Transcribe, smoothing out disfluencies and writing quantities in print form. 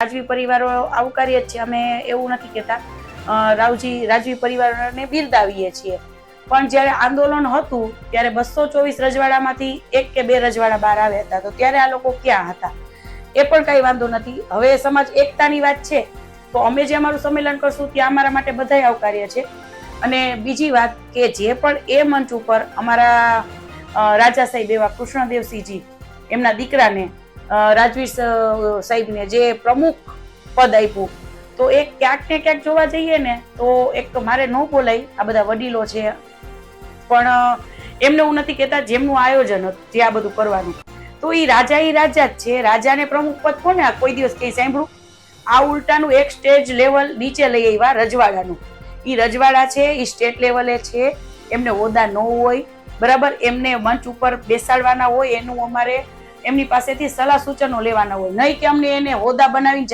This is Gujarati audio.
રાજવી પરિવારો આવકારીએ છીએ, અમે એવું નથી કહેતા. રાજવી પરિવારોને બિરદાવીએ છીએ. પણ જ્યારે આંદોલન હતું ત્યારે 224 રજવાડામાંથી 1 કે 2 રજવાડા બહાર આવ્યા હતા, તો ત્યારે આ લોકો ક્યાં હતા? એ પણ કઈ વાંધો નથી. હવે સમાજ એકતાની વાત છે તો અમે જે અમારું સંમેલન કરશું ત્યાં અમારા માટે બધાય આવકાર્ય છે. અને બીજી વાત કે જે પણ એ મંચ ઉપર અમારા રાજા સાહેબ એવા કૃષ્ણદેવસિંહજી, એમના દીકરાને રાજવીર સાહેબને જે પ્રમુખ પદ આપ્યું, તો એ ક્યાંક ને ક્યાંક જોવા જઈએ ને તો એક તો મારે ન બોલાય, આ બધા વડીલો છે, પણ એમને હું નથી કહેતા જેમનું આયોજન હતું જે આ બધું કરવાનું, તો એ રાજા જ છે. રાજાને પ્રમુખ પદ કોને કોઈ દિવસ કઈ સાંભળ્યું? આ ઉલટાનું એક સ્ટેજ લેવલ નીચે લઈ આવ્યા રજવાડાનું. એ રજવાડા છે, એ સ્ટેટ લેવલે છે, એમને હોદ્દા ન હોય, બરાબર, એમને મંચ ઉપર બેસાડવાના હોય, એનું અમારે એમની પાસેથી સલાહ સૂચનો લેવાના હોય, નહીં કે અમને એને હોદ્દા બનાવીને